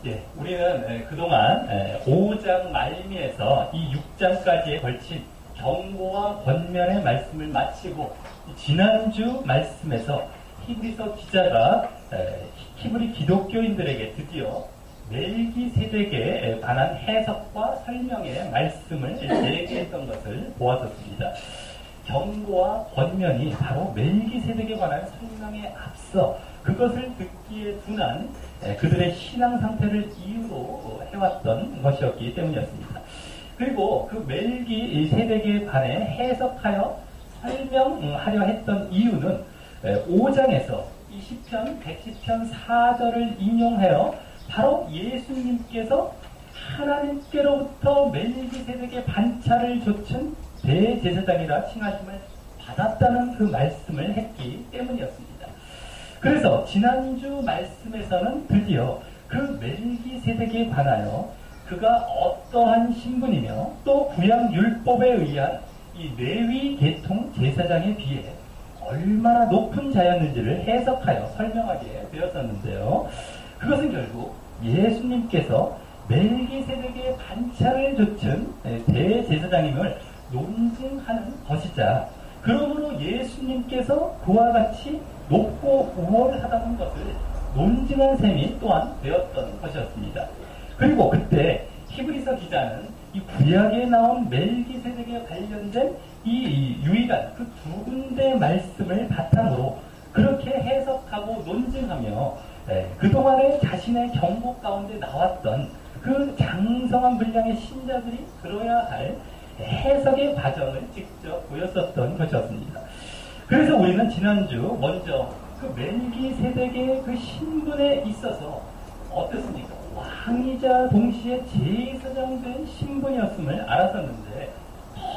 예, 우리는 그동안 5장 말미에서 이 6장까지에 걸친 경고와 권면의 말씀을 마치고 지난주 말씀에서 히브리서 기자가 히브리 기독교인들에게 드디어 멜기세덱에 관한 해석과 설명의 말씀을 제기했던 것을 보았었습니다. 경고와 권면이 바로 멜기세덱에 관한 설명에 앞서 그것을 듣기에 둔한 그들의 신앙 상태를 이유로 해왔던 것이었기 때문이었습니다. 그리고 그 멜기세덱에 관해 해석하여 설명하려 했던 이유는 5장에서 이 시편 110편 4절을 인용하여 바로 예수님께서 하나님께로부터 멜기세덱의 반차를 좇은 대제사장이라 칭하심을 받았다는 그 말씀을 했기 때문이었습니다. 그래서 지난주 말씀에서는 드디어 그 멜기세덱에 관하여 그가 어떠한 신분이며 또 구약 율법에 의한 이 레위 계통 제사장에 비해 얼마나 높은 자였는지를 해석하여 설명하게 되었었는데요. 그것은 결국 예수님께서 멜기세덱의 반차를 좇은 대제사장임을 논증하는 것이자 그러므로 예수님께서 그와 같이 높고 우월하다는 것을 논증한 셈이 또한 되었던 것이었습니다. 그리고 그때 히브리서 기자는 이 구약에 나온 멜기세덱에 관련된 이 유일한 그 두 군데 말씀을 바탕으로 그렇게 해석하고 논증하며 그동안에 자신의 경고 가운데 나왔던 그 장성한 분량의 신자들이 들어야 할 해석의 과정을 직접 보였었던 것이었습니다. 그래서 우리는 지난주 먼저 그 멜기세덱의 그 신분에 있어서 어떻습니까? 왕이자 동시에 제사장 된 신분이었음을 알았었는데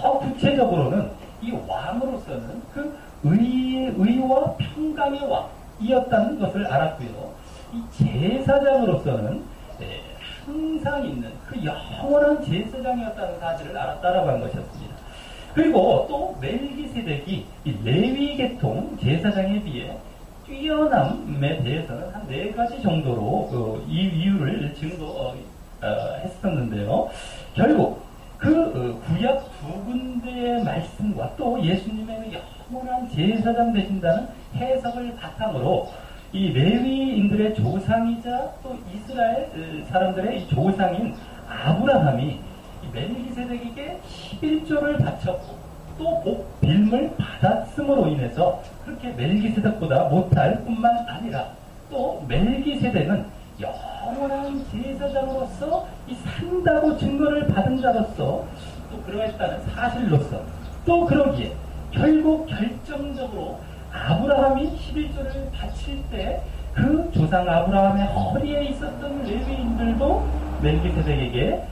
더 구체적으로는 이 왕으로서는 그 의와 평강의 왕이었다는 것을 알았고요. 이 제사장으로서는 항상 있는 그 영원한 제사장이었다는 사실을 알았다라고 하는 것이었습니다. 그리고 또 멜기세덱이 이 레위 계통 제사장에 비해 뛰어남에 대해서는 한 4가지 정도로 이 이유를 증거했었는데요. 결국 그 구약 두 군데의 말씀과 또 예수님의 영원한 제사장 되신다는 해석을 바탕으로 이 레위인들의 조상이자 또 이스라엘 사람들의 이 조상인 아브라함이 멜기세덱에게 11조를 바쳤고 또 복빌을 받았음으로 인해서 그렇게 멜기세덱보다 못할 뿐만 아니라 또 멜기세덱은 영원한 제사장으로서 이 산다고 증거를 받은 자로서 또 그러했다는 사실로서 또 그러기에 결국 결정적으로 아브라함이 11조를 바칠 때 그 조상 아브라함의 허리에 있었던 레위인들도 멜기세덱에게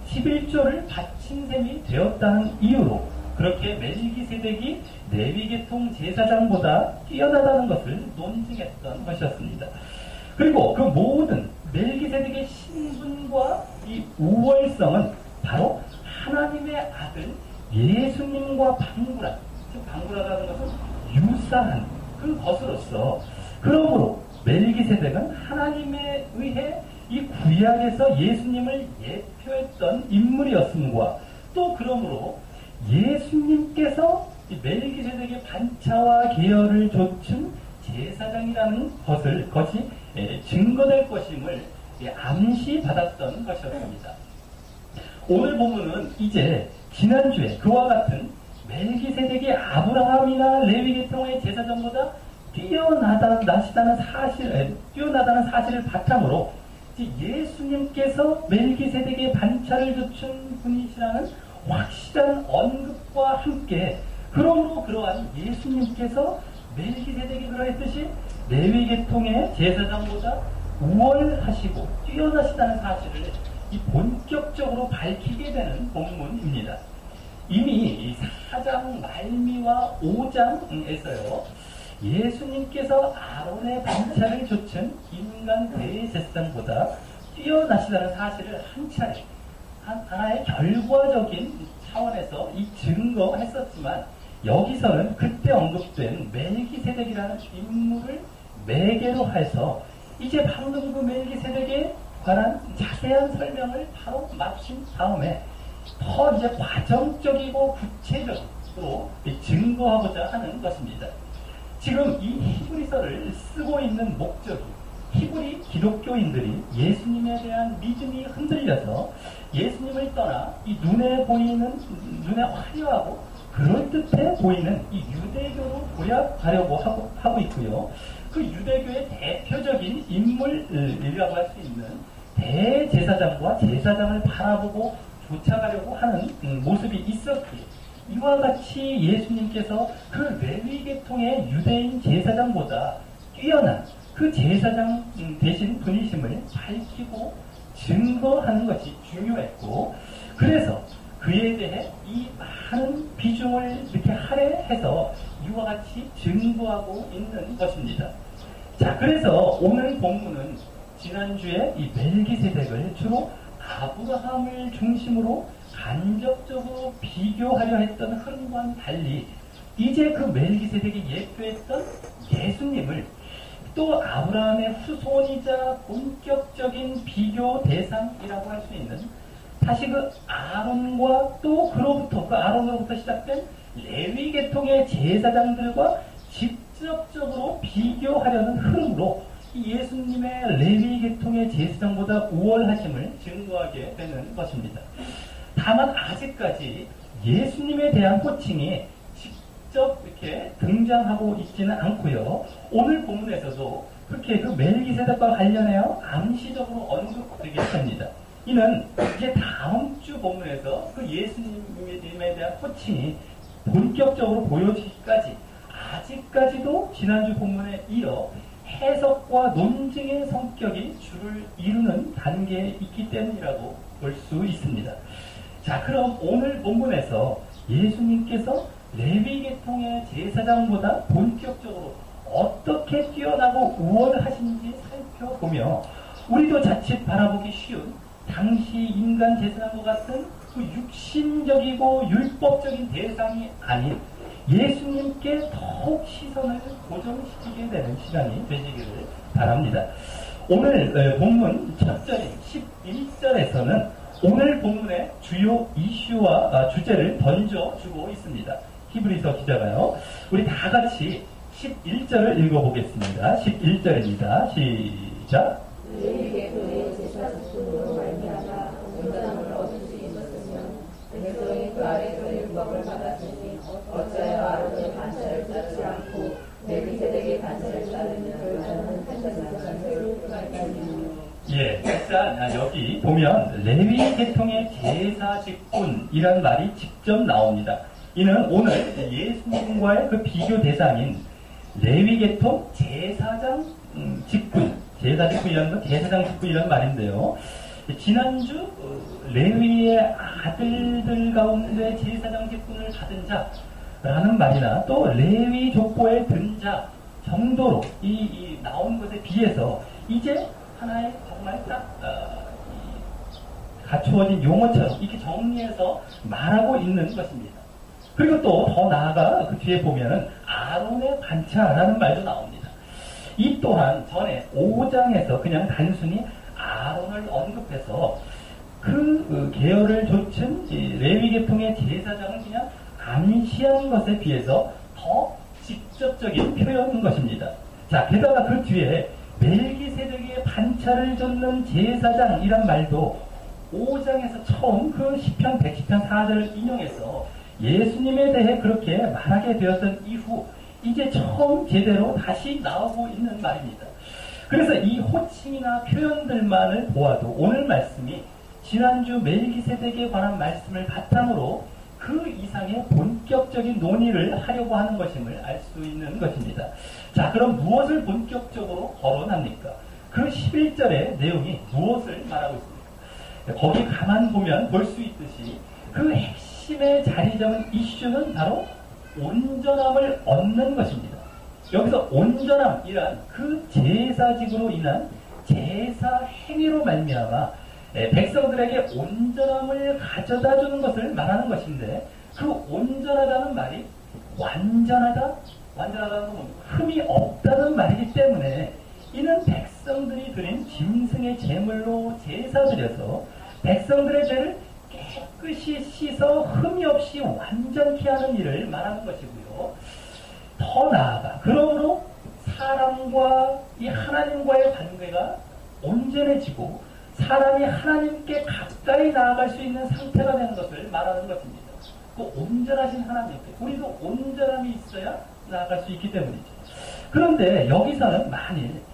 11조를 바친 셈이 되었다는 이유로 그렇게 멜기세덱이 레위계통 제사장보다 뛰어나다는 것을 논증했던 것이었습니다. 그리고 그 모든 멜기세덱의 신분과 이 우월성은 바로 하나님의 아들 예수님과 방불한, 즉 방불하다는 것은 유사한 그 것으로서 그러므로 멜기세덱은 하나님에 의해 이 구약에서 예수님을 예표했던 인물이었음과 또 그러므로 예수님께서 이 멜기세덱의 반차와 계열을 좇은 제사장이라는 것이 증거될 것임을 암시받았던 것이었습니다. 오늘 본문은 이제 지난주에 그와 같은 멜기세덱이 아브라함이나 레위계통의 제사장보다 뛰어나다는 사실을 바탕으로 예수님께서 멜기세덱의 반차를 좇은 분이시라는 확실한 언급과 함께 그러므로 그러한 예수님께서 멜기세덱이 그러했듯이 레위계통의 제사장보다 우월하시고 뛰어나시다는 사실을 본격적으로 밝히게 되는 본문입니다. 이미 이 4장 말미와 5장에서요. 예수님께서 아론의 반차를 좇은 인간 대제사장보다 뛰어나시다는 사실을 한 차례 하나의 결과적인 차원에서 이 증거했었지만 여기서는 그때 언급된 멜기세덱이라는 인물을 매개로 해서 이제 방금 그 멜기세덱의 관한 자세한 설명을 바로 마친 다음에 더 이제 과정적이고 구체적으로 증거하고자 하는 것입니다. 지금 이 히브리서를 쓰고 있는 목적이 히브리 기독교인들이 예수님에 대한 믿음이 흔들려서 예수님을 떠나 이 눈에 화려하고 그럴듯해 보이는 이 유대교로 도약하려고 하고 있고요. 그 유대교의 대표적인 인물이라고 할 수 있는 대제사장과 제사장을 바라보고 쫓아가려고 하는 모습이 있었기에 이와 같이 예수님께서 그 레위 계통의 유대인 제사장보다 뛰어난 그 제사장 되신 분이심을 밝히고 증거하는 것이 중요했고, 그래서 그에 대해 이 많은 비중을 이렇게 할애해서 이와 같이 증거하고 있는 것입니다. 자, 그래서 오늘 본문은 지난주에 이 멜기세덱을 주로 아브라함을 중심으로 간접적으로 비교하려 했던 흐름과는 달리 이제 그 멜기세덱이 예표했던 예수님을 또 아브라함의 후손이자 본격적인 비교 대상이라고 할 수 있는 다시 그 아론과 또 그로부터 그 아론으로부터 시작된 레위 계통의 제사장들과 직접적으로 비교하려는 흐름으로 이 예수님의 레위 계통의 제사장보다 우월하심을 증거하게 되는 것입니다. 다만 아직까지 예수님에 대한 호칭이 직접 이렇게 등장하고 있지는 않고요. 오늘 본문에서도 그렇게 그 멜기세덱과 관련하여 암시적으로 언급되게 됩니다. 이는 이제 다음 주 본문에서 그 예수님에 대한 호칭이 본격적으로 보여지기까지 아직까지도 지난주 본문에 이어 해석과 논증의 성격이 주를 이루는 단계에 있기 때문이라고 볼 수 있습니다. 자, 그럼 오늘 본문에서 예수님께서 레위 계통의 제사장보다 본격적으로 어떻게 뛰어나고 우월하신지 살펴보며 우리도 자칫 바라보기 쉬운 당시 인간 제사장과 같은 그 육신적이고 율법적인 대상이 아닌 예수님께 더욱 시선을 고정시키게 되는 시간이 되시기를 바랍니다. 오늘 본문 첫 절인 11절에서는 오늘 본문의 주요 이슈와 주제를 던져주고 있습니다. 히브리서 기자가요. 우리 다 같이 11절을 읽어보겠습니다. 11절입니다. 시작. 레위의 교회의 제사 직분으로 말미암아 온전함을 얻을 수 있었으면 백성이 그 아래서 율법을 받았으니 어찌하여 아론의 반차를 따르지 않고 멜기세덱의 반차를 따르는 결과는 한자사가 새로울 수가 있다니. 예, 일단 여기 보면 레위 계통의 제사 직분이라는 말이 직접 나옵니다. 이는 오늘 예수님과의 그 비교 대상인 레위 계통 제사장 직분, 제사 직분이라는 건 제사장 직분이라는 말인데요. 지난주 레위의 아들들 가운데 제사장 직분을 받은 자라는 말이나 또 레위 족보에 든 자 정도로 이 나온 것에 비해서 이제 하나의 정말 딱 갖추어진 용어처럼 이렇게 정리해서 말하고 있는 것입니다. 그리고 또 더 나아가 그 뒤에 보면은 아론의 반차라는 말도 나옵니다. 이 또한 전에 5장에서 그냥 단순히 아론을 언급해서 그 계열을 좇은 레위 계통의 제사장을 그냥 암시한 것에 비해서 더 직접적인 표현인 것입니다. 자, 게다가 그 뒤에 멜기세덱의 반차를 좇는 제사장이란 말도 5장에서 처음 그 시편 110편 4절을 인용해서 예수님에 대해 그렇게 말하게 되었던 이후 이제 처음 제대로 다시 나오고 있는 말입니다. 그래서 이 호칭이나 표현들만을 보아도 오늘 말씀이 지난주 멜기세덱에 관한 말씀을 바탕으로 그 이상의 본격적인 논의를 하려고 하는 것임을 알 수 있는 것입니다. 자, 그럼 무엇을 본격적으로 거론합니까? 그 11절의 내용이 무엇을 말하고 있습니까? 거기 가만 보면 볼 수 있듯이 그 핵심의 자리 잡은 이슈는 바로 온전함을 얻는 것입니다. 여기서 온전함이란 그 제사직으로 인한 제사 행위로 말미암아 백성들에게 온전함을 가져다 주는 것을 말하는 것인데 그 온전하다는 말이 완전하다는 건 흠이 없다는 말이기 때문에 이는 백성들이 드린 짐승의 제물로 제사 드려서 백성들의 죄를 깨끗이 씻어 흠이 없이 완전케 하는 일을 말하는 것이고요. 더 나아가 그러므로 사람과 이 하나님과의 관계가 온전해지고 사람이 하나님께 가까이 나아갈 수 있는 상태가 되는 것을 말하는 것입니다. 그 온전하신 하나님께 우리도 온전함이 있어야 나아갈 수 있기 때문이죠. 그런데 여기서는 만일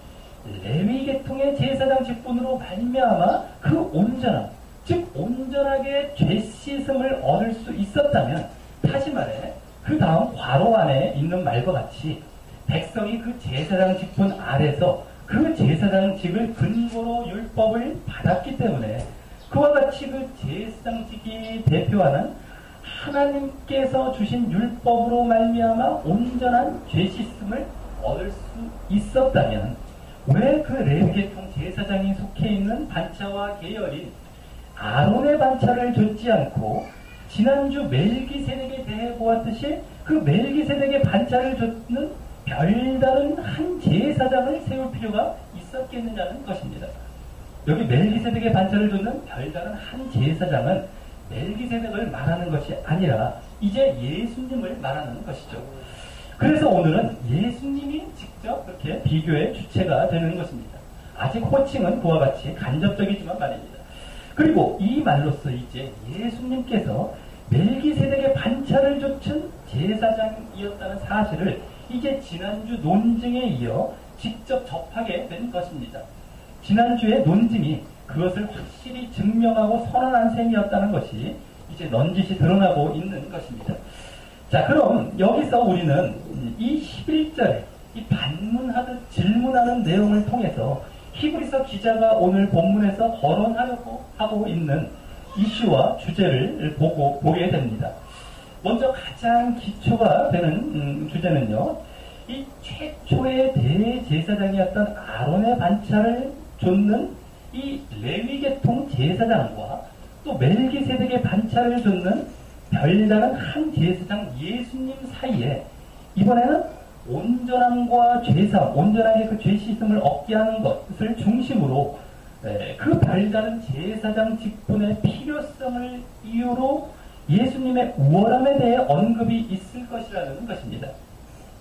레위 계통의 제사장 직분으로 말미암아 그 온전함, 즉 온전하게 죄 씻음을 얻을 수 있었다면, 다시 말해 그 다음 괄호 안에 있는 말과 같이 백성이 그 제사장 직분 아래서 그 제사장직을 근거로 율법을 받았기 때문에 그와 같이 그 제사장직이 대표하는 하나님께서 주신 율법으로 말미암아 온전한 죄 씻음을 얻을 수 있었다면, 왜 그 레위계통 제사장이 속해 있는 반차와 계열인 아론의 반차를 줬지 않고 지난주 멜기세덱에 대해 보았듯이 그 멜기세덱의 반차를 줬는 별다른 한 제사장을 세울 필요가 있었겠느냐는 것입니다. 여기 멜기세덱의 반차를 줬는 별다른 한 제사장은 멜기세덱을 말하는 것이 아니라 이제 예수님을 말하는 것이죠. 그래서 오늘은 예수님이 직접 그렇게 비교의 주체가 되는 것입니다. 아직 호칭은 그와 같이 간접적이지만 말입니다. 그리고 이 말로써 이제 예수님께서 멜기세덱의 반차를 좇은 제사장이었다는 사실을 이제 지난주 논증에 이어 직접 접하게 된 것입니다. 지난주의 논증이 그것을 확실히 증명하고 선언한 셈이었다는 것이 이제 넌지시 드러나고 있는 것입니다. 자, 그럼 여기서 우리는 이 11절에 이 반문하듯 질문하는 내용을 통해서 히브리서 기자가 오늘 본문에서 거론하려고 하고 있는 이슈와 주제를 보게 됩니다. 먼저 가장 기초가 되는 주제는요, 이 최초의 대제사장이었던 아론의 반차를 좇는 이 레위계통 제사장과 또 멜기세덱의 반차를 좇는 별다른 한 제사장 예수님 사이에 이번에는 온전함과 죄사함, 온전하게 그 죄 씻음을 얻게 하는 것을 중심으로 그 별다른 제사장 직분의 필요성을 이유로 예수님의 우월함에 대해 언급이 있을 것이라는 것입니다.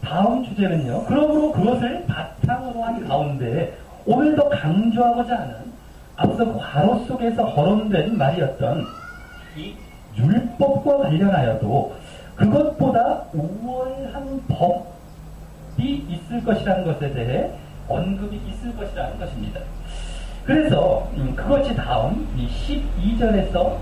다음 주제는요, 그러므로 그것을 바탕으로 한 가운데 오늘 더 강조하고자 하는 앞서 괄호 속에서 거론된 말이었던 이 율법과 관련하여도 그것보다 우월한 법이 있을 것이라는 것에 대해 언급이 있을 것이라는 것입니다. 그래서 그것이 다음 이 12절에서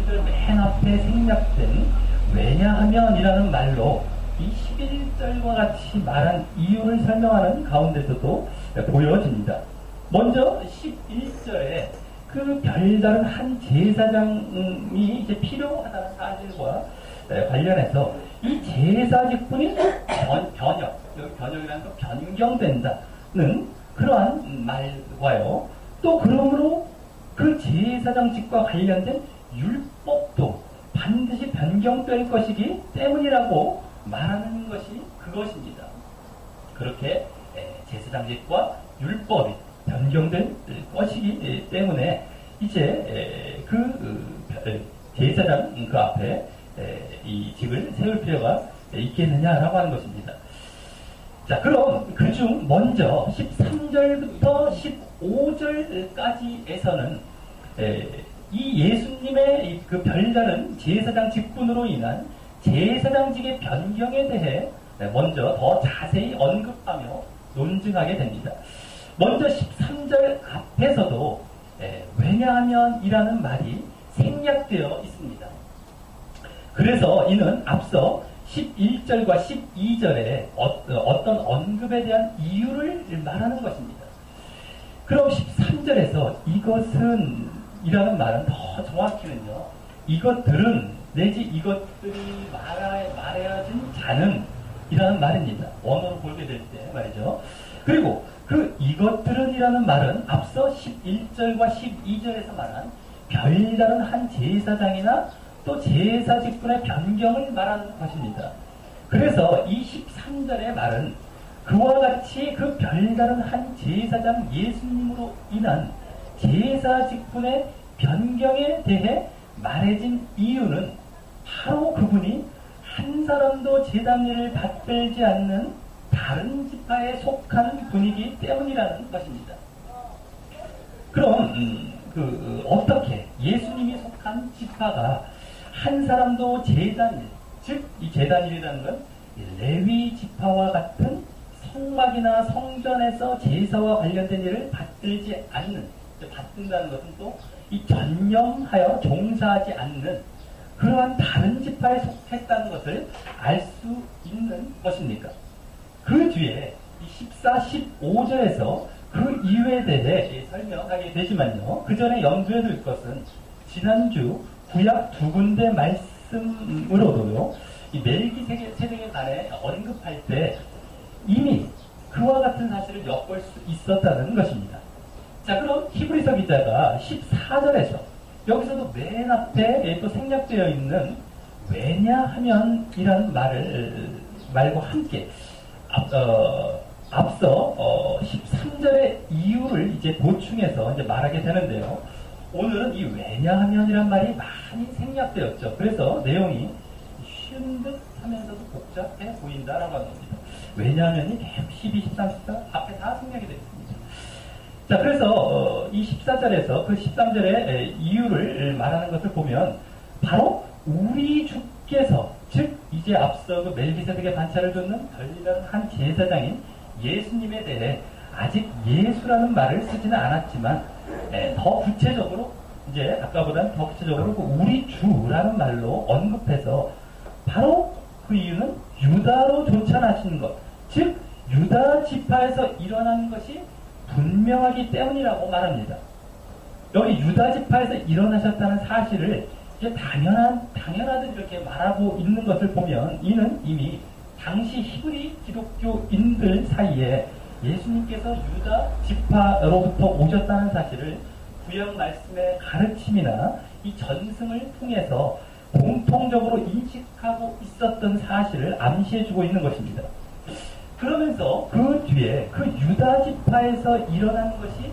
12절 맨 앞에 생략된 왜냐하면이라는 말로 이 11절과 같이 말한 이유를 설명하는 가운데서도 보여집니다. 먼저 11절에 그 별다른 한 제사장이 이제 필요하다는 사실과 관련해서 이 제사 직분이 변역, 여기 변역이라는 건 변경된다는 그러한 말과요. 또 그러므로 그 제사장직과 관련된 율법도 반드시 변경될 것이기 때문이라고 말하는 것이 그것입니다. 그렇게 제사장직과 율법이 변경될 것이기 때문에 이제 제사장 그 앞에 이 직을 세울 필요가 있겠느냐라고 하는 것입니다. 자, 그럼 그중 먼저 13절부터 15절까지에서는 이 예수님의 그 별다른 제사장 직분으로 인한 제사장직의 변경에 대해 먼저 더 자세히 언급하며 논증하게 됩니다. 먼저 13절 앞에서도 왜냐하면이라는 말이 생략되어 있습니다. 그래서 이는 앞서 11절과 12절에 어떤 언급에 대한 이유를 말하는 것입니다. 그럼 13절에서 이것은 이라는 말은 더 정확히는요, 이것들은 내지 이것들이 말해야진 자는 이라는 말입니다. 원어로 보게 될 때 말이죠. 그리고 그 이것들은 이라는 말은 앞서 11절과 12절에서 말한 별다른 한 제사장이나 또 제사 직분의 변경을 말하는 것입니다. 그래서 이 13절의 말은 그와 같이 그 별다른 한 제사장 예수님으로 인한 제사 직분의 변경에 대해 말해진 이유는 바로 그분이 한 사람도 제단일을 받들지 않는 다른 지파에 속한 분이기 때문이라는 것입니다. 그럼 어떻게 예수님이 속한 지파가 한 사람도 제단일, 즉 이 제단일이라는 건 레위 지파와 같은 성막이나 성전에서 제사와 관련된 일을 받들지 않는, 받든다는 것은 또 이 전념하여 종사하지 않는 그러한 다른 지파에 속했다는 것을 알 수 있는 것입니까? 그 뒤에 14, 15절에서 그 이유에 대해 설명하게 되지만요. 그 전에 염두에 둘 것은 지난주 구약 두 군데 말씀으로도요. 이 멜기세덱에 관해 언급할 때 이미 그와 같은 사실을 엿볼 수 있었다는 것입니다. 자, 그럼 히브리서 기자가 14절에서 여기서도 맨 앞에 또 생략되어 있는 왜냐하면이라는 말과 함께 앞서 13절의 이유를 이제 보충해서 이제 말하게 되는데요. 오늘은 이 왜냐하면이란 말이 많이 생략되었죠. 그래서 내용이 쉬운 듯 하면서도 복잡해 보인다라고 하는 겁니다. 왜냐하면이 12, 13, 14 앞에 다 생략이 되어 있습니다. 자, 그래서 이 14절에서 그 13절의 이유를 말하는 것을 보면 바로 우리 주께서, 즉 이제 앞서 그 멜기세덱의 반차를 줬는 별다른 한 제사장인 예수님에 대해 아직 예수라는 말을 쓰지는 않았지만 더 구체적으로 이제 아까보다는 더 구체적으로 그 우리 주라는 말로 언급해서 바로 그 이유는 유다로 조찬하시는 것, 즉 유다 지파에서 일어난 것이 분명하기 때문이라고 말합니다. 여기 유다 지파에서 일어나셨다는 사실을 이제 당연하듯 이렇게 말하고 있는 것을 보면 이는 이미 당시 히브리 기독교인들 사이에 예수님께서 유다 지파로부터 오셨다는 사실을 구약 말씀의 가르침이나 이 전승을 통해서 공통적으로 인식하고 있었던 사실을 암시해주고 있는 것입니다. 그러면서 그 뒤에 그 유다 지파에서 일어난 것이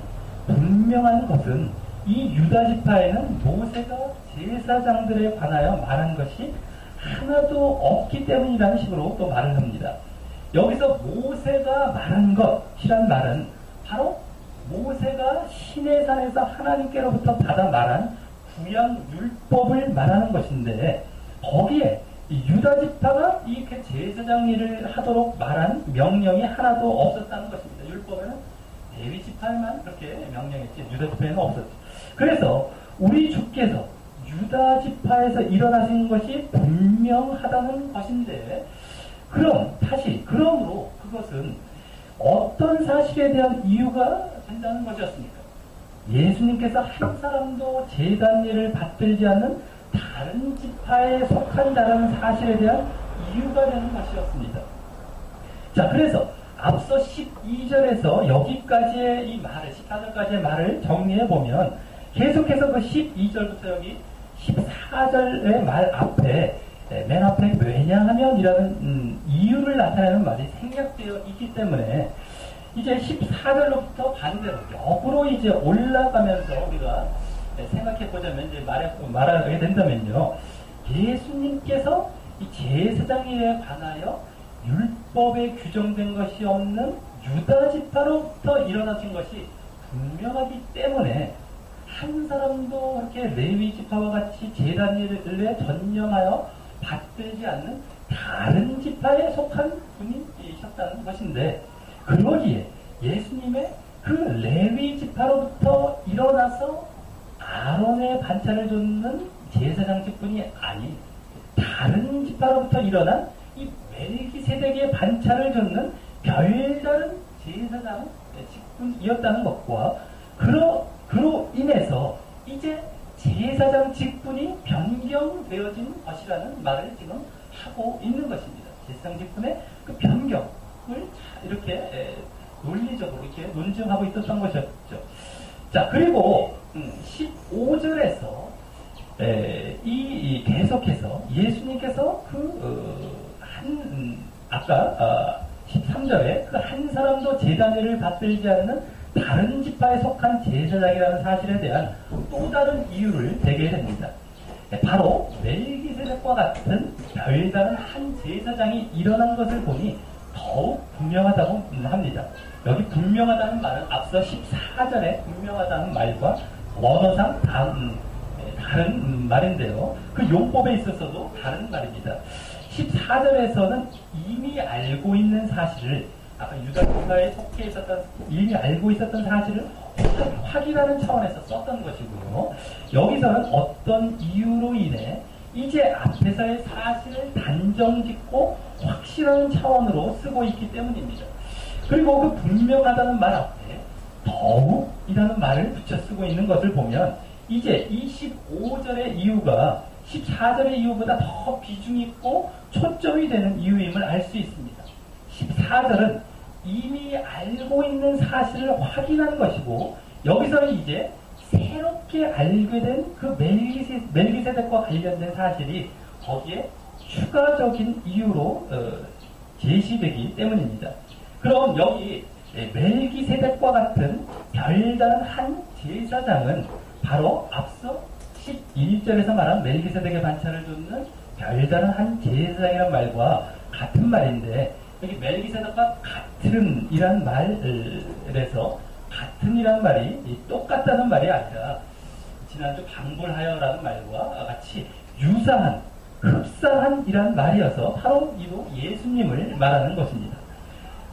분명한 것은 이 유다 지파에는 모세가 제사장들에 관하여 말한 것이 하나도 없기 때문이라는 식으로 또 말을 합니다. 여기서 모세가 말한 것이란 말은 바로 모세가 시내산에서 하나님께로부터 받아 말한 구약 율법을 말하는 것인데 거기에 이 유다 지파가 이렇게 제사장 일을 하도록 말한 명령이 하나도 없었다는 것입니다. 율법에는 레위 지파에만 그렇게 명령했지 유다 지파에는 없었죠. 그래서 우리 주께서 유다 지파에서 일어나신 것이 분명하다는 것인데 그러므로 그것은 어떤 사실에 대한 이유가 된다는 것이었습니까? 예수님께서 한 사람도 제단 일을 받들지 않는 다른 지파에 속한다는 사실에 대한 이유가 되는 것이었습니다. 자, 그래서 앞서 12절에서 여기까지의 이 말을, 14절까지의 말을 정리해보면 계속해서 그 12절부터 여기 14절의 말 앞에 맨 앞에 왜냐하면이라는 이유를 나타내는 말이 생략되어 있기 때문에 이제 14절로부터 반대로 역으로 이제 올라가면서 우리가 생각해보자면 이제 말하게 된다면요. 예수님께서 이 제사장 일에 관하여 율법에 규정된 것이 없는 유다 지파로부터 일어나신 것이 분명하기 때문에 한 사람도 그렇게 레위 지파와 같이 제단 일에 전념하여 받들지 않는 다른 지파에 속한 분이셨다는 것인데 그러기에 예수님의 그 레위 지파로부터 일어나서 아론의 반차를 줬는 제사장 직분이 아닌 다른 지파로부터 일어난 이 멜기세덱의 반차를 줬는 별다른 제사장 직분이었다는 것과 그로 인해서 이제 제사장 직분이 변경되어진 것이라는 말을 지금 하고 있는 것입니다. 제사장 직분의 그 변경을 이렇게 논리적으로 이렇게 논증하고 있었던 것이었죠. 자, 그리고 15절에서 계속해서 예수님께서 아까 13절에 그 한 사람도 제단위를 받들지 않는 다른 지파에 속한 제사장이라는 사실에 대한 또 다른 이유를 대게 됩니다. 바로 멜기세덱과 같은 별다른 한 제사장이 일어난 것을 보니 더욱 분명하다고 합니다. 여기 분명하다는 말은 앞서 14절에 분명하다는 말과 원어상 다른 말인데요. 그 용법에 있어서도 다른 말입니다. 14절에서는 이미 알고 있는 사실을, 아까 유다지파에 속해 있었던, 이미 알고 있었던 사실을 확인하는 차원에서 썼던 것이고요. 여기서는 어떤 이유로 인해 이제 앞에서의 사실을 단정짓고 확실한 차원으로 쓰고 있기 때문입니다. 그리고 그 분명하다는 말 앞에 더욱이라는 말을 붙여 쓰고 있는 것을 보면 이제 이 15절의 이유가 14절의 이유보다 더 비중 있고 초점이 되는 이유임을 알 수 있습니다. 14절은 이미 알고 있는 사실을 확인한 것이고, 여기서는 이제 새롭게 알게 된 그 멜기세덱과 관련된 사실이 거기에 추가적인 이유로 제시되기 때문입니다. 그럼 여기 멜기세덱과 같은 별다른 한 제사장은 바로 앞서 11절에서 말한 멜기세덱의 반차를 줬는 별다른 한 제사장이란 말과 같은 말인데, 여기 멜기세덱과 같은이란 말에서 같은이란 말이 똑같다는 말이 아니라 지난주 방불하여라는 말과 같이 유사한, 흡사한이란 말이어서 바로 이도 예수님을 말하는 것입니다.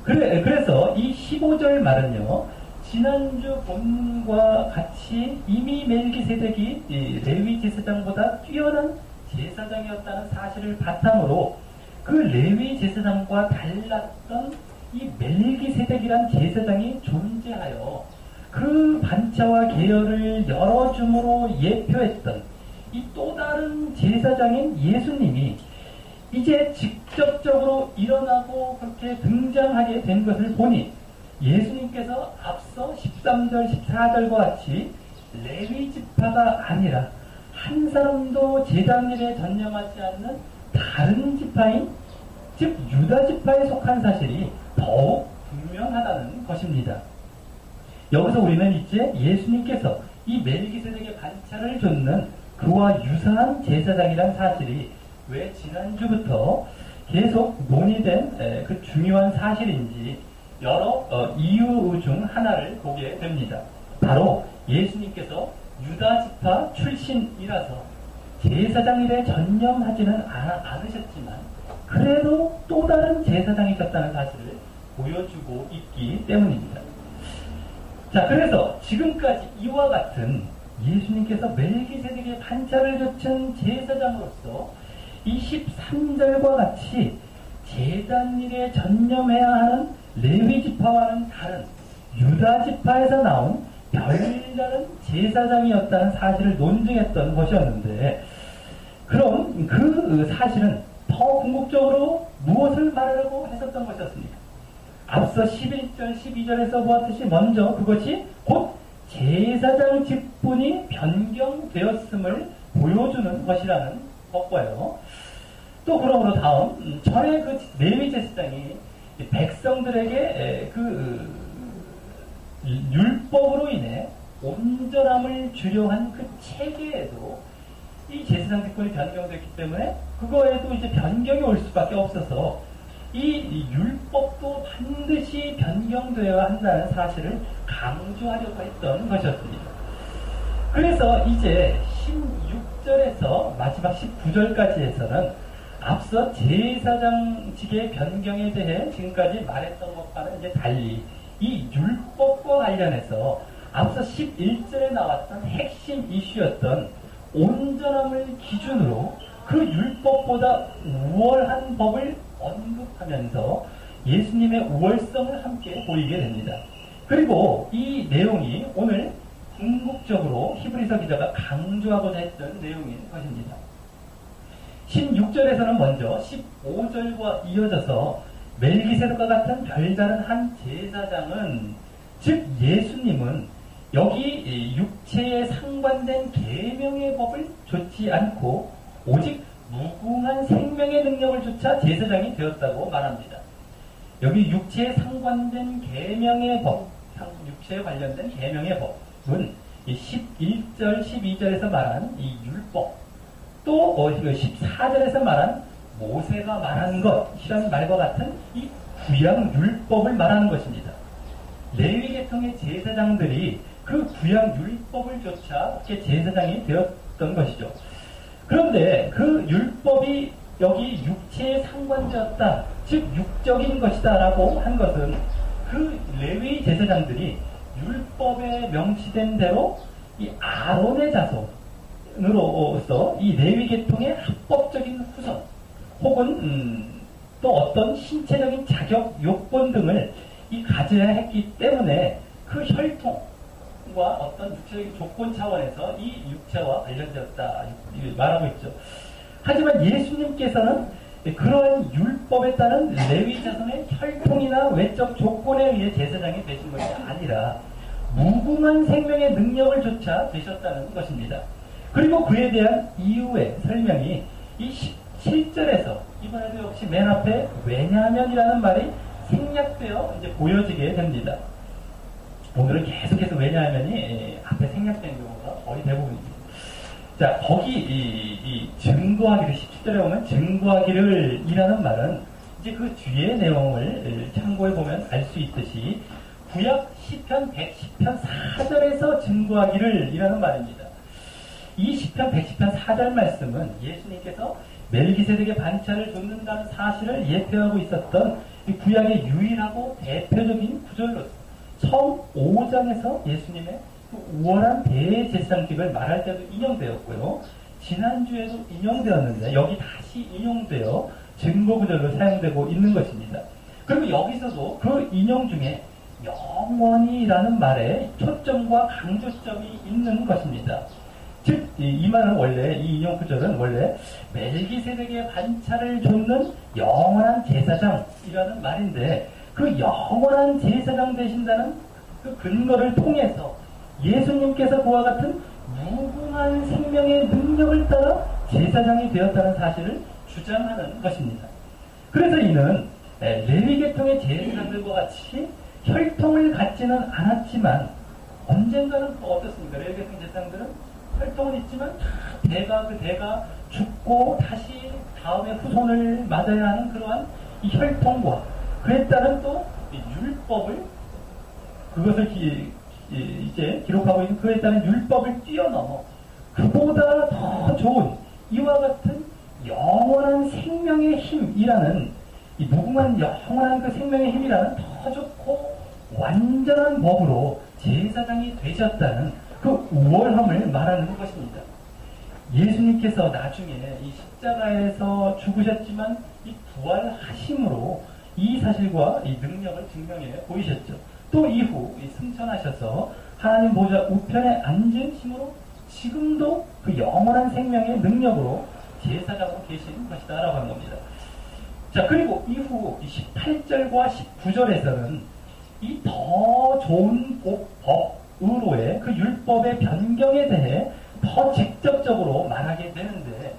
그래서 이 15절 말은요, 지난주 본문과 같이 이미 멜기세덱이 레위 제사장보다 뛰어난 제사장이었다는 사실을 바탕으로 그 레위 제사장과 달랐던 이 멜기세덱이란 제사장이 존재하여 그 반차와 계열을 열어줌으로 예표했던 이 또 다른 제사장인 예수님이 이제 직접적으로 일어나고 그렇게 등장하게 된 것을 보니 예수님께서 앞서 13절, 14절과 같이 레위 지파가 아니라 한 사람도 제단일에 전념하지 않는 다른 지파인, 즉 유다 지파에 속한 사실이 더욱 분명하다는 것입니다. 여기서 우리는 이제 예수님께서 이 멜기세덱의 반차를 줬는 그와 유사한 제사장이란 사실이 왜 지난주부터 계속 논의된 그 중요한 사실인지 여러 이유 중 하나를 보게 됩니다. 바로 예수님께서 유다 지파 출신이라서 제사장 일에 전념하지는 않으셨지만 그래도 또 다른 제사장이셨다는 사실을 보여주고 있기 때문입니다. 자, 그래서 지금까지 이와 같은 예수님께서 멜기세덱의 반차를 줬던 제사장으로서 이 13절과 같이 제단일에 전념해야 하는 레위 지파와는 다른 유다 지파에서 나온 별다른 제사장이었다는 사실을 논증했던 것이었는데, 그럼 그 사실은 더 궁극적으로 무엇을 말하려고 했었던 것이었습니까? 앞서 11절, 12절에서 보았듯이 먼저 그것이 곧 제사장 직분이 변경되었음을 보여주는 것이라는 것과요. 또 그러므로 다음 전에 그 레위 제사장이 백성들에게 그 율법으로 인해 온전함을 주려 한 그 체계에도 이 제사장 직분이 변경됐기 때문에 그거에도 이제 변경이 올 수밖에 없어서 이 율법도 반드시 변경되어야 한다는 사실을 강조하려고 했던 것이었습니다. 그래서 이제 16절에서 마지막 19절까지에서는 앞서 제사장직의 변경에 대해 지금까지 말했던 것과는 이제 달리 이 율법과 관련해서 앞서 11절에 나왔던 핵심 이슈였던 온전함을 기준으로 그 율법보다 우월한 법을 언급하면서 예수님의 우월성을 함께 보이게 됩니다. 그리고 이 내용이 오늘 궁극적으로 히브리서 기자가 강조하고자 했던 내용인 것입니다. 16절에서는 먼저 15절과 이어져서 멜기세덱과 같은 별다른 한 제사장은, 즉 예수님은 여기 육체에 상관된 계명의 법을 좇지 않고 오직 무궁한 생명의 능력을 좇아 제사장이 되었다고 말합니다. 여기 육체에 상관된 계명의 법, 육체에 관련된 계명의 법은 11절, 12절에서 말한 이 율법, 또 14절에서 말한 모세가 말한 것이라는 말과 같은 이 구약 율법을 말하는 것입니다. 레위 계통의 제사장들이 그 구약 율법을 조차 제사장이 되었던 것이죠. 그런데 그 율법이 여기 육체에 상관되었다, 즉 육적인 것이다 라고 한 것은 그 레위 제사장들이 율법에 명시된 대로 이 아론의 자손으로서 이 레위 계통의 합법적인 후손 혹은 또 어떤 신체적인 자격 요건 등을 가져야 했기 때문에 그 혈통과 어떤 육체적인 조건 차원에서 이 육체와 관련되었다 말하고 있죠. 하지만 예수님께서는 그러한 율법에 따른 레위 자손의 혈통이나 외적 조건에 의해 제사장이 되신 것이 아니라 무궁한 생명의 능력을 조차 되셨다는 것입니다. 그리고 그에 대한 이유의 설명이 이 17절에서 이번에도 역시 맨 앞에 왜냐하면이라는 말이 생략되어 이제 보여지게 됩니다. 오늘은 계속해서 왜냐하면이 앞에 생략된 경우가 거의 대부분입니다. 자, 거기 이 증거하기를 17절에 보면 증거하기를 이라는 말은 이제 그 뒤의 내용을 참고해 보면 알 수 있듯이 구약 시편 110편 4절에서 증거하기를 이라는 말입니다. 이 시편 110편 4절 말씀은 예수님께서 멜기세덱의 반차를 줬는다는 사실을 예표하고 있었던 이 구약의 유일하고 대표적인 구절로서 처음 5장에서 예수님의 우월한 대제사장직을 말할 때도 인용되었고요. 지난주에도 인용되었는데 여기 다시 인용되어 증거구절로 사용되고 있는 것입니다. 그리고 여기서도 그 인용 중에 영원히라는 말에 초점과 강조점이 있는 것입니다. 즉, 이 말은 원래, 이 인용 구절은 원래 멜기세덱의 반차를 줬는 영원한 제사장이라는 말인데 그 영원한 제사장 되신다는 그 근거를 통해서 예수님께서 그와 같은 무궁한 생명의 능력을 따라 제사장이 되었다는 사실을 주장하는 것입니다. 그래서 이는 레위 계통의 제사장들과 같이 혈통을 갖지는 않았지만 언젠가는 어떻습니까? 레위 계통 제사장들은 혈통은 있지만 대가 그 대가 죽고 다시 다음에 후손을 맞아야 하는 그러한 이 혈통과 그에 따른 또 율법을 그것을 이제 기록하고 있는 그에 따른 율법을 뛰어넘어 그보다 더 좋은 이와 같은 영원한 생명의 힘이라는 이 무궁한 영원한 그 생명의 힘이라는 더 좋고 완전한 법으로 제사장이 되셨다는 그 우월함을 말하는 것입니다. 예수님께서 나중에 이 십자가에서 죽으셨지만 이 부활하심으로 이 사실과 이 능력을 증명해 보이셨죠. 또 이후 승천하셔서 하나님 보좌 우편에 앉으심으로 지금도 그 영원한 생명의 능력으로 제사장으로 계신 것이다 라고 한 겁니다. 자, 그리고 이후 18절과 19절에서는 이 더 좋은 법으로의 그 율법의 변경에 대해 더 직접적으로 말하게 되는데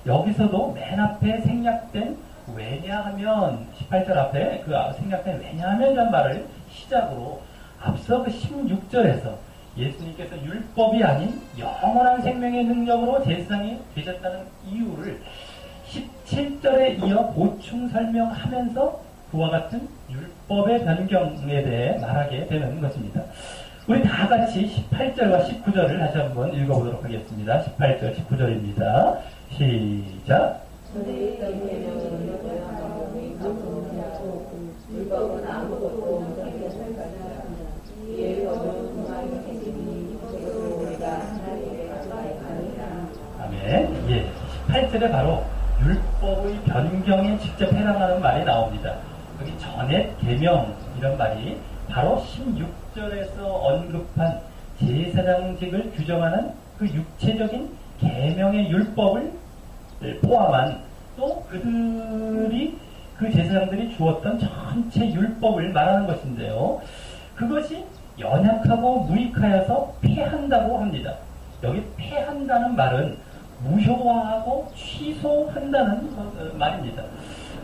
여기서도 맨 앞에 생략된 왜냐하면 18절 앞에 그 생략된 왜냐하면이라는 말을 시작으로 앞서 그 16절에서 예수님께서 율법이 아닌 영원한 생명의 능력으로 제사장이 되셨다는 이유를 17절에 이어 보충 설명하면서 그와 같은 율법의 변경에 대해 말하게 되는 것입니다. 우리 다 같이 18절과 19절을 다시 한번 읽어보도록 하겠습니다. 18절, 19절입니다. 시작. 율법은 아무것도 아멘. 예. 18절에 바로 율법의 변경에 직접 해당하는 말이 나옵니다. 여기 전액 계명 이런 말이 바로 16절에서 언급한 제사장직을 규정하는 그 육체적인 계명의 율법을 포함한 또 그들이 그 제사장들이 주었던 전체 율법을 말하는 것인데요. 그것이 연약하고 무익하여서 폐한다고 합니다. 여기 폐한다는 말은 무효화하고 취소한다는 말입니다.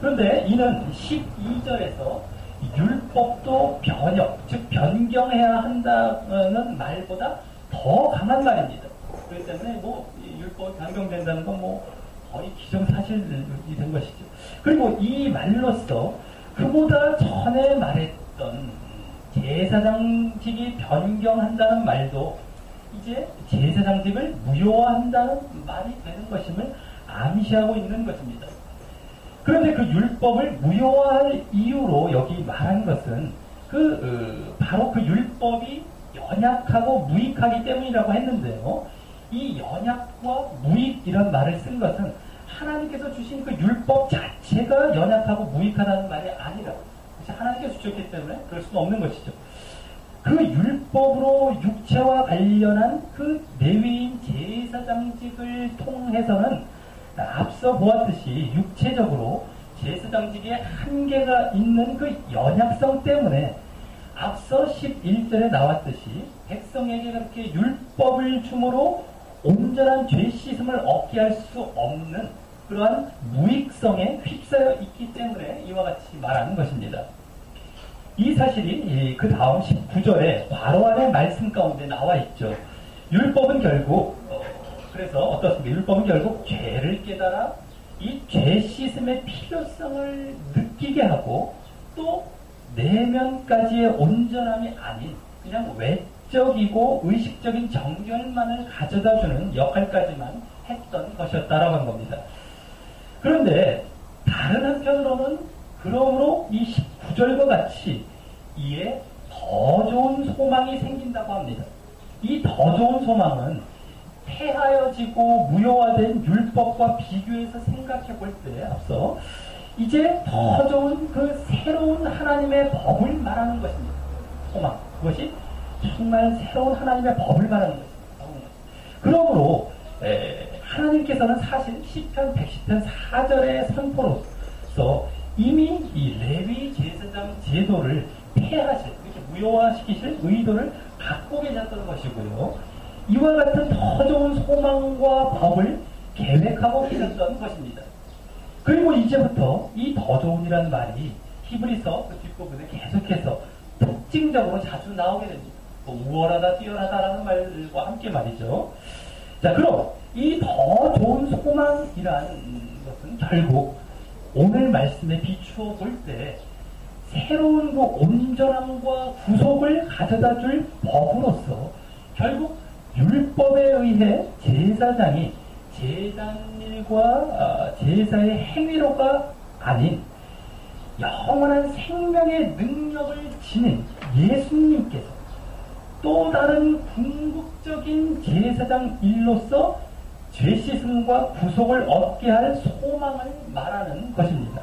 그런데 이는 12절에서 율법도 변형, 즉 변경해야 한다는 말보다 더 강한 말입니다. 그렇기 때문에 이 율법이 변경된다는 건 거의 기정사실이 된 것이죠. 그리고 이 말로써 그보다 전에 말했던 제사장직이 변경한다는 말도 이제 제사장직을 무효화한다는 말이 되는 것임을 암시하고 있는 것입니다. 그런데 그 율법을 무효화할 이유로 여기 말한 것은 바로 그 율법이 연약하고 무익하기 때문이라고 했는데요. 이 연약과 무익 이런 말을 쓴 것은 하나님께서 주신 그 율법 자체가 연약하고 무익하다는 말이 아니라 하나님께서 주셨기 때문에 그럴 수는 없는 것이죠. 그 율법으로 육체와 관련한 그 레위인 제사장직을 통해서는 앞서 보았듯이 육체적으로 제사장직에 한계가 있는 그 연약성 때문에 앞서 11절에 나왔듯이 백성에게 그렇게 율법을 줌으로 온전한 죄 씻음을 얻게 할 수 없는 그러한 무익성에 휩싸여 있기 때문에 이와 같이 말하는 것입니다. 이 사실이 그 다음 19절에 괄호 안의 말씀 가운데 나와 있죠. 율법은 결국 그래서 어떻습니까? 율법은 결국 죄를 깨달아 이 죄 씻음의 필요성을 느끼게 하고 또 내면까지의 온전함이 아닌 그냥 외적이고 의식적인 정결만을 가져다주는 역할까지만 했던 것이었다라고 한 겁니다. 그런데 다른 한편으로는 그러므로 이 19절과 같이 이에 더 좋은 소망이 생긴다고 합니다. 이 더 좋은 소망은 폐하여지고 무효화된 율법과 비교해서 생각해 볼 때 앞서 이제 더 좋은 그 새로운 하나님의 법을 말하는 것입니다. 소망. 그것이 정말 새로운 하나님의 법을 말하는 것입니다. 그러므로 하나님께서는 사실 시편 110편 4절의 선포로서 이미 이 레위 제사장 제도를 폐하실, 이렇게 무효화시키실 의도를 갖고 계셨던 것이고요. 이와 같은 더 좋은 소망과 법을 계획하고 계셨던 것입니다. 그리고 이제부터 이 더 좋은이라는 말이 히브리서 그 뒷부분에 계속해서 특징적으로 자주 나오게 됩니다. 우월하다, 뛰어나다라는 말과 함께 말이죠. 자, 그럼 이 더 좋은 소망이라는 것은 결국 오늘 말씀에 비추어 볼 때 새로운 그 온전함과 구속을 가져다 줄 법으로서 결국 율법에 의해 제사장이 제단일과 제사의 행위로가 아닌 영원한 생명의 능력을 지닌 예수님께서 또 다른 궁극적인 제사장 일로서 죄 씻음과 구속을 얻게 할 소망을 말하는 것입니다.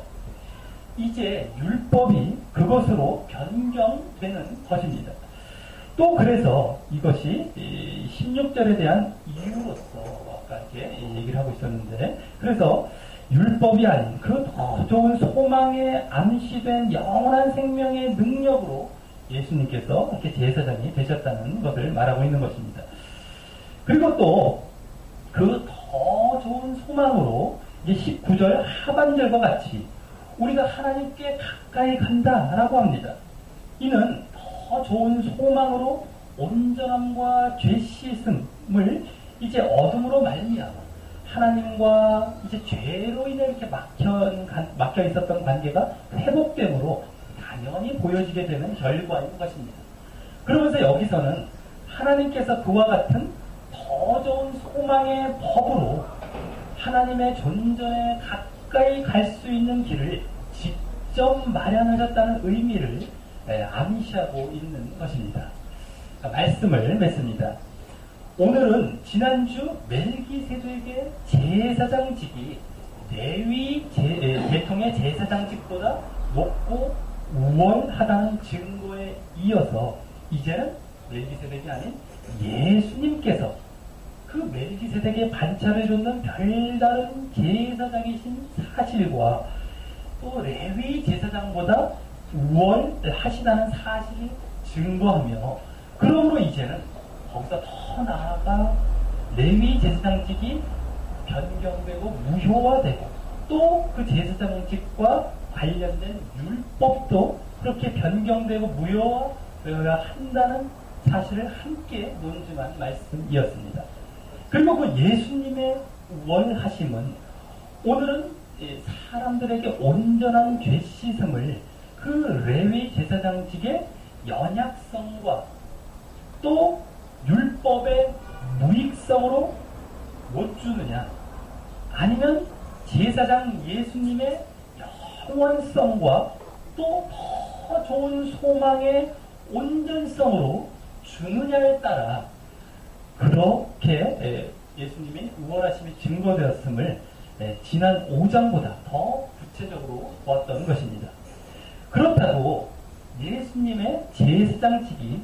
이제 율법이 그것으로 변경되는 것입니다. 또 그래서 이것이 16절에 대한 이유로서 아까 이렇게 얘기를 하고 있었는데 그래서 율법이 아닌 그 더 좋은 소망에 암시된 영원한 생명의 능력으로 예수님께서 이렇게 제사장이 되셨다는 것을 말하고 있는 것입니다. 그리고 또 그 더 좋은 소망으로 이제 19절 하반절과 같이 우리가 하나님께 가까이 간다라고 합니다. 이는 더 좋은 소망으로 온전함과 죄 씻음을 이제 어둠으로 말미암아 하나님과 이제 죄로 인해 이렇게 막혀 있었던 관계가 회복됨으로 당연히 보여지게 되는 결과인 것입니다. 그러면서 여기서는 하나님께서 그와 같은 더 좋은 소망의 법으로 하나님의 존전에 가까이 갈 수 있는 길을 직접 마련하셨다는 의미를 암시하고 있는 것입니다. 말씀을 맺습니다. 오늘은 지난주 멜기세덱의 제사장직이 레위 계통의 제사장직보다 높고 우월하다는 증거에 이어서 이제는 멜기세덱이 아닌 예수님께서 그 멜기세덱의 반차를 줬는 별다른 제사장이신 사실과 또 레위 제사장보다 우월하시다는 사실을 증거하며 그러므로 이제는 거기서 더 나아가 레위 제사장직이 변경되고 무효화되고 또 그 제사장직과 관련된 율법도 그렇게 변경되고 무효화한다는 사실을 함께 논증한 말씀이었습니다. 그리고 그 예수님의 원하심은 오늘은 사람들에게 온전한 죄 씻음을 그 레위 제사장직의 연약성과 또 율법의 무익성으로 못 주느냐, 아니면 제사장 예수님의 영원성과 또 더 좋은 소망의 온전성으로 주느냐에 따라 그렇게 예수님이 원하심이 증거되었음을 지난 5장보다 더 구체적으로 보았던 것입니다. 그렇다고 예수님의 제사장직이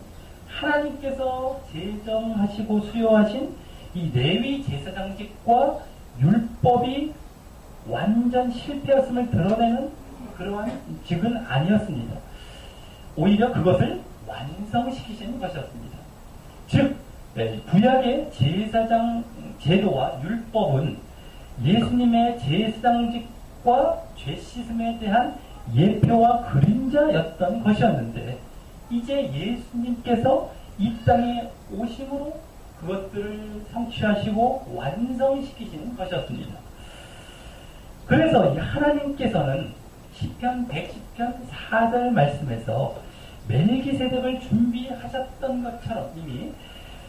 하나님께서 제정하시고 수여하신 이 레위 제사장직과 율법이 완전 실패였음을 드러내는 그러한 직은 아니었습니다. 오히려 그것을 완성시키신 것이었습니다. 즉 구약의 제사장 제도와 율법은 예수님의 제사장직과 죄 씻음에 대한 예표와 그림자였던 것이었는데, 이제 예수님께서 이 땅에 오심으로 그것들을 성취하시고 완성시키신 것이었습니다. 그래서 하나님께서는 시편 110편 4절 말씀에서 멜기세덱을 준비하셨던 것처럼 이미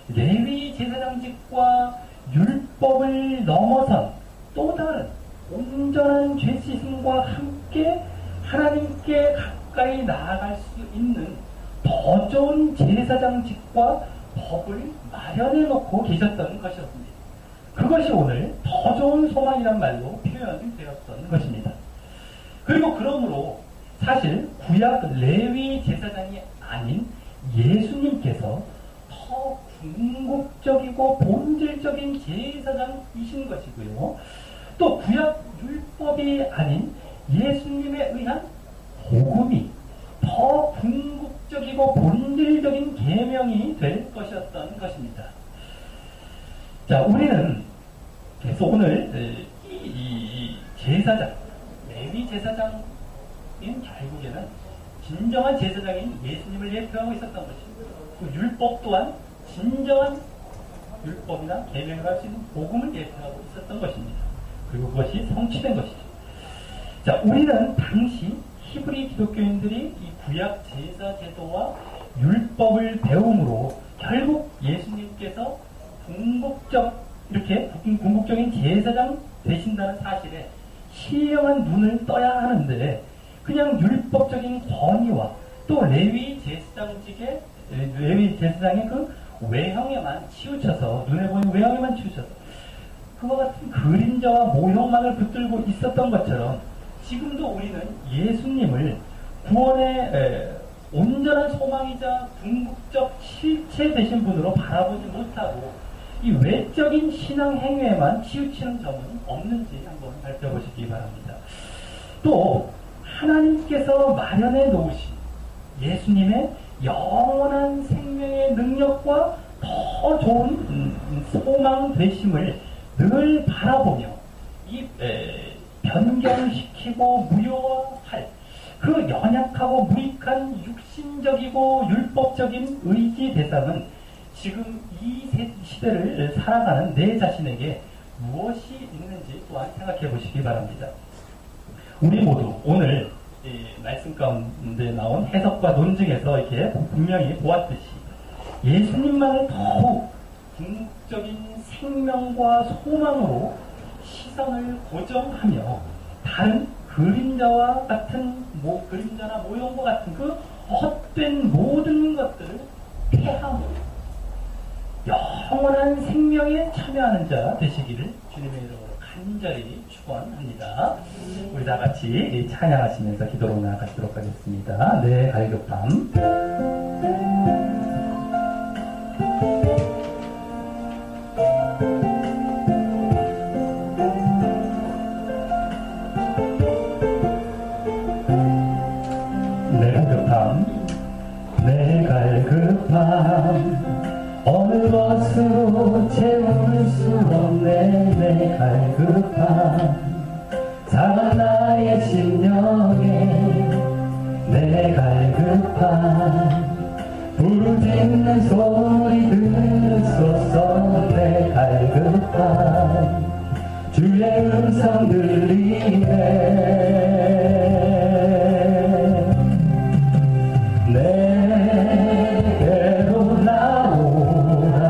레위 제사장직과 율법을 넘어선 또 다른 온전한 죄 씻음과 함께 하나님께 가까이 나아갈 수 있는 더 좋은 제사장직과 법을 마련해 놓고 계셨던 것이었습니다. 그것이 오늘 더 좋은 소망이란 말로 표현되었던 것입니다. 그리고 그러므로 사실 구약 레위 제사장이 아닌 예수님께서 더 궁극적이고 본질적인 제사장이신 것이고요. 또 구약 율법이 아닌 예수님에 의한 복음이 더 궁극적이고 본질적인 계명이 될 것이었던 것입니다. 자, 우리는 그래서 오늘 이 제사장, 레위 제사장인 결국에는 진정한 제사장인 예수님을 예표하고 있었던 것입니다. 그 율법 또한 진정한 율법이나 계명을 할 수 있는 복음을 예표하고 있었던 것입니다. 그리고 그것이 성취된 것이죠. 자, 우리는 당시 히브리 기독교인들이 이 구약 제사 제도와 율법을 배움으로 결국 예수님께서 궁극적인 제사장 되신다는 사실에 신령한 눈을 떠야 하는데, 그냥 율법적인 권위와 또 레위 제사장의 그 외형에만 치우쳐서, 눈에 보이는 외형에만 치우쳐서 그와 같은 그림자와 모형만을 붙들고 있었던 것처럼 지금도 우리는 예수님을 구원의 온전한 소망이자 궁극적 실체 되신 분으로 바라보지 못하고 이 외적인 신앙 행위에만 치우치는 점은 없는지 한번 살펴보시기 바랍니다. 또 하나님께서 마련해 놓으신 예수님의 영원한 생명의 능력과 더 좋은 소망 되심을 늘 바라보며 이 변경시키고 무효화할 그 연약하고 무익한 육신적이고 율법적인 의지 대상은 지금 이 시대를 살아가는 내 자신에게 무엇이 있는지 또한 생각해 보시기 바랍니다. 우리 모두 오늘 말씀 가운데 나온 해석과 논증에서 이렇게 분명히 보았듯이 예수님만을 더욱 궁극적인 생명과 소망으로 시선을 고정하며 다른 그림자와 같은 그림자나 모형과 같은 그 헛된 모든 것들을 폐하고 영원한 생명에 참여하는 자 되시기를 주님의 이름으로 간절히 축원합니다. 우리 다 같이 찬양하시면서 기도로 나아가도록 하겠습니다. 네, 갈급함. 내 갈급함 어느 것으로 채울 수 없네. 내 갈급함 상한 나의 심령에 내 갈급함 갈급한 부르짖는 소리 들으소서. 내 갈급한 주의 음성 들리네. 내게로 나오라.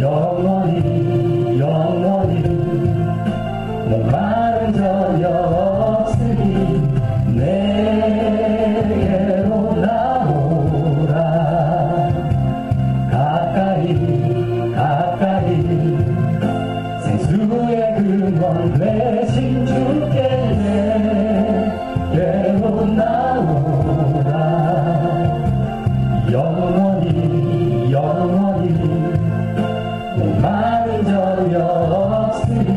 영원히 영원히 목마른 저녁 없으리. 내게로 나오라. 가까이 가까이 생수의 근원 되신 주께 내게로 나오라. 영원히 영원히 목마른 저녁 없으리.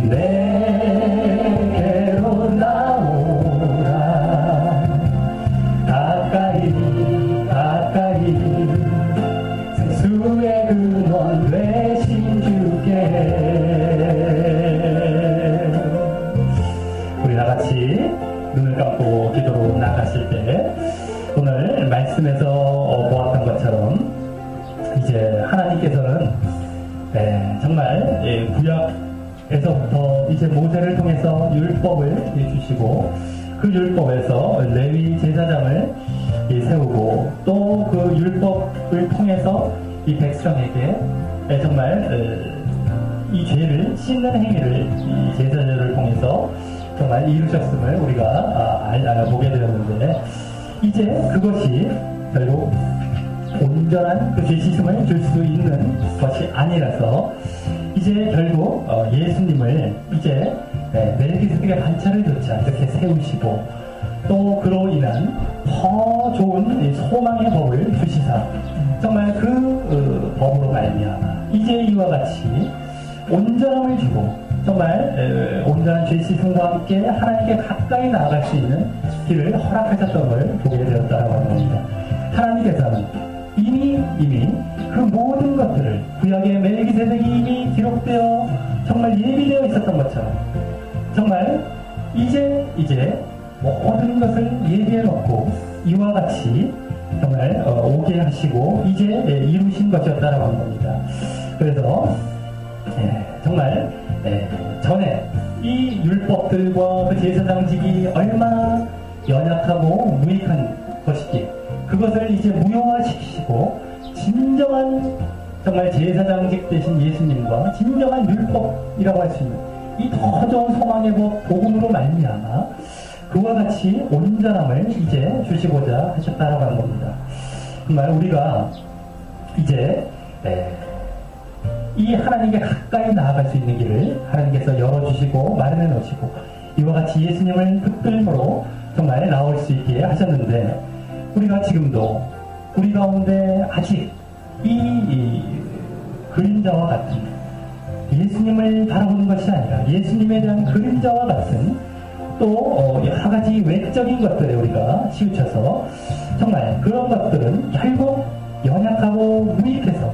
내게로 나오라. 가까이 가까이 생수의 근원 되신 주께. 우리 다같이 눈을 감고 기도로 나갔을 때 오늘 말씀에서 보았던 것처럼 이제 하나님께서는 정말 구약에서부터 이제 모세를 통해서 율법을 주시고 그 율법에서 레위 제사장을 세우고 또 그 율법을 통해서 이 백성에게 정말 이 죄를 씻는 행위를 이 제사절을 통해서 정말 이루셨음을 우리가 보게 되었는데, 이제 그것이 결국 온전한 그 죄 씻음을 줄 수 있는 것이 아니라서 이제 결국 예수님을 이제 멜기세덱의 반차를 줬자 이렇게 세우시고 또 그로 인한 더 좋은 소망의 법을 주시사 정말 그 법으로 말미암아 이제 이와 같이 온전함을 주고 정말 온전한 죄 씻음과 함께 하나님께 가까이 나아갈 수 있는 길을 허락하셨던 걸 보게 되었다고 합니다. 하나님께서는 이미 그 모든 것들을 구약의 멜기세덱이 이미 기록되어 정말 예비되어 있었던 것처럼 정말 이제 모든 것을 예비해 놓고 이와 같이 정말 오게 하시고 이제 이루신 것이었다라고 하는 겁니다. 그래서 정말 전에 이 율법들과 그 제사장직이 얼마나 연약하고 무익한 것이기에 그것을 이제 무효화시키시고 진정한 정말 제사장직 되신 예수님과 진정한 율법이라고 할 수 있는 이 더 좋은 소망의 법 복음으로 말미암아 그와 같이 온전함을 이제 주시고자 하셨다라고 하는 겁니다. 정말 우리가 이제 이 하나님께 가까이 나아갈 수 있는 길을 하나님께서 열어주시고 마련해 놓으시고 이와 같이 예수님을 붙들므로 정말 나올 수 있게 하셨는데, 우리가 지금도 우리 가운데 아직 이 그림자와 같은 예수님을 바라보는 것이 아니라 예수님에 대한 그림자와 같은 또 여러 가지 외적인 것들에 우리가 치우쳐서 정말 그런 것들은 결국 연약하고 무익해서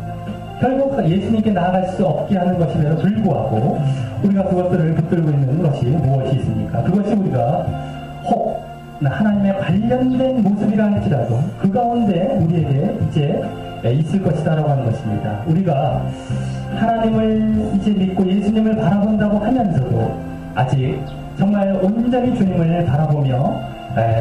결국 예수님께 나아갈 수 없게 하는 것임에도 불구하고 우리가 그것들을 붙들고 있는 것이 무엇이 있습니까? 그것이 우리가 혹 하나님의 관련된 모습이라 할지라도 그 가운데 우리에게 이제 있을 것이다라고 하는 것입니다. 우리가 하나님을 이제 믿고 예수님을 바라본다고 하면서도 아직 정말 온전히 주님을 바라보며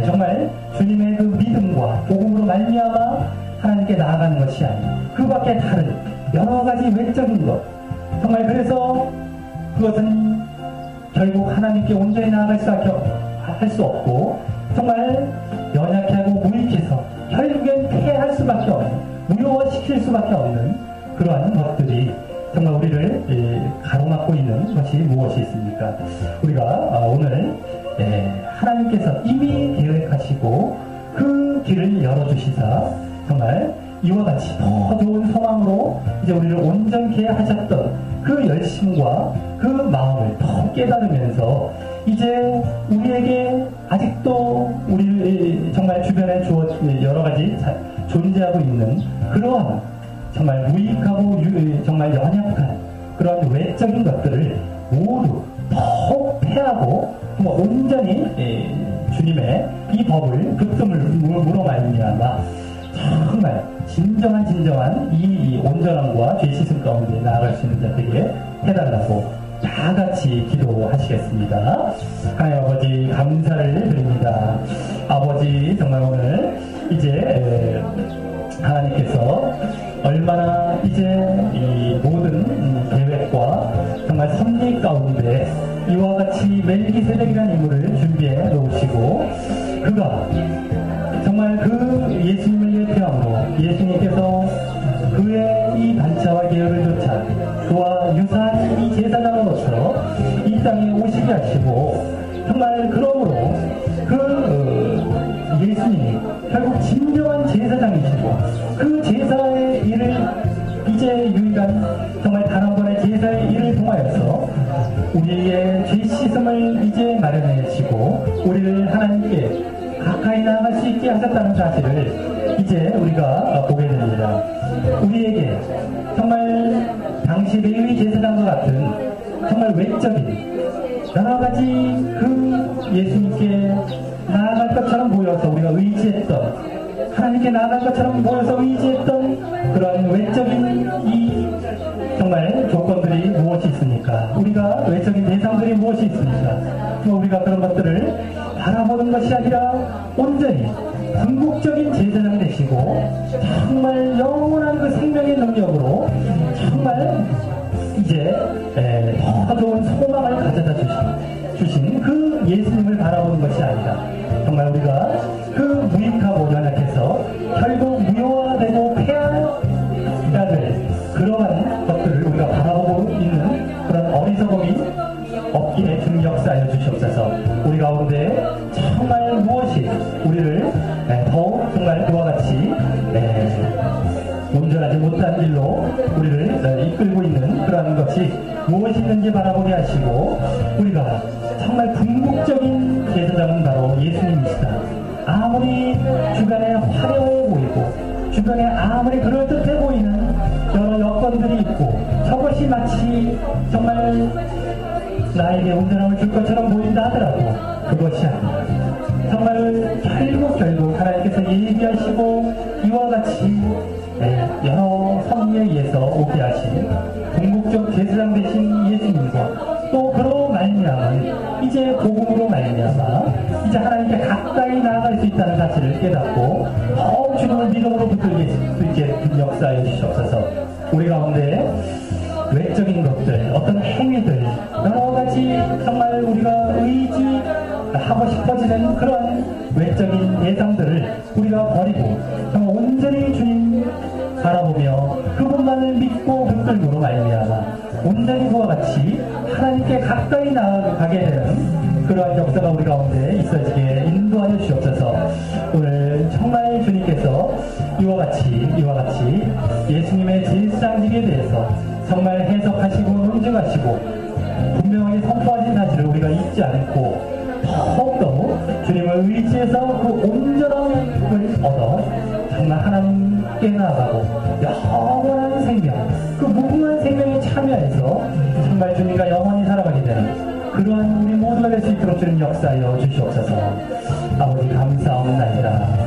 정말 주님의 그 믿음과 복음으로 말미암아 하나님께 나아가는 것이 아닌 그 밖에 다른 여러 가지 외적인 것, 정말 그래서 그것은 결국 하나님께 온전히 나아갈 수밖에 할 수 없고 정말 연약하고 무익해서 결국엔 폐할 수밖에 없는, 무효화시킬 수밖에 없는 그러한 것들이 정말 우리를 가로막고 있는 것이 무엇이 있습니까? 우리가 오늘 하나님께서 이미 계획하시고 그 길을 열어주시사 정말 이와 같이 더 좋은 소망으로 이제 우리를 온전케 하셨던 그 열심과 그 마음을 더 깨달으면서 이제 우리에게 아직도 우리 정말 주변에 여러 가지 존재하고 있는 그러한 정말 무익하고 정말 연약한 그런 외적인 것들을 모두 더욱 패하고 온전히 주님의 이 법을 급등을 물어 말미암아 정말 진정한 이 온전함과 죄 씻음 가운데 나아갈 수 있는 자들에게 해달라고 다 같이 기도하시겠습니다. 하나님 아버지 감사를 드립니다. 아버지 정말 오늘 이제 하나님께서 얼마나 이제 이 모든 계획과 정말 섭리 가운데 이와 같이 멜기세덱이라는 인물을 준비해 놓으시고 그가 정말 그 예수님을 예표함으로 예수님께서 그의 이 반차와 계열을 쫓아 그와 유사한 이 제사장으로서 이 땅에 오시게 하시고 정말 그러므로 그 예수님이 결국 진정한 제사장이시고 그 제사의 일을 이제 유일한 정말 단 한 번의 제사의 일을 통하여서 우리의 죄 씻음을 이제 마련하시고 우리를 하나님께 가까이 나아갈 수 있게 하셨다는 사실을 이제 우리가 보게 됩니다. 우리에게 정말 당시 레위 제사장과 같은 정말 외적인 여러 가지 그 예수님께 나아갈 것처럼 보여서 우리가 의지했던 하나님께 나아갈 것처럼 보여서 의지했던 그런 외적인 이 정말 조건들이 무엇이 있습니까? 우리가 외적인 대상들이 무엇이 있습니까? 우리가 그런 것들을 바라보는 것이 아니라 온전히 궁극적인 제사장 되시고 정말 영원한 그 생명의 능력으로 정말 이제 더 좋은 소망을 가져다 주신 그 예수님을 바라보는 것이 아니라 정말 우리가 그 무익하고 연약해서 결국 무효화되고 폐하를 그러한 것들을 우리가 바라보고 있는 그런 어리석음이 없게 좀 역사하여 주시옵소서. 우리 가운데 정말 무엇이 우리를 더욱 정말 그와 같이 온전하지 못한 길로 우리를 이끌고 있는 그러한 것이 무엇이 있는지 바라보게 하시고 우리가 정말 궁극적인 제사장은 바로 예수님이시다. 아무리 주변에 화려해 보이고 주변에 아무리 그럴듯해 보이는 여러 여건들이 있고 저것이 마치 정말 나에게 온전함을 줄 것처럼 보인다 하더라도 그것이 아니라 정말 결국 하나님께서 예비하시고 이와 같이 여러 섭리에 의해서 오게 하신 궁극적 제사장 되신 예수님과 또 그로 말미암은 이제 복음으로 말미암아 이제 하나님께 가까이 나아갈 수 있다는 사실을 깨닫고 더욱 주님을 믿음으로 붙들게 수 있게 역사해 주시옵소서. 우리 가운데 외적인 것들, 어떤 행위들, 여러 가지 정말 우리가 의지하고 싶어지는 그런 외적인 대상들을 우리가 버리고 정말 온전히 주님 바라보며 그분만을 믿고 붙들므로 말미암아 온전히 그와 같이 하나님께 가까이 나아가게 되는 그러한 역사가 우리 가운데 있어지게 인도하여 주시옵소서. 오늘 정말 주님께서 이와 같이 예수님의 제사장직에 대해서 정말 해석하시고 논증하시고 분명하게 선포하신 사실을 우리가 잊지 않고 더욱더 주님을 의지해서 그 온전함을 얻어 정말 하나님께 나아가고 영원한 생명, 그 무궁한 생명에 참여해서 정말 주님과 영원히 살아가게 되는 그러한 우리 모두가 될 수 있도록 주님 역사하여 주시옵소서. 아버지 감사옵나이다.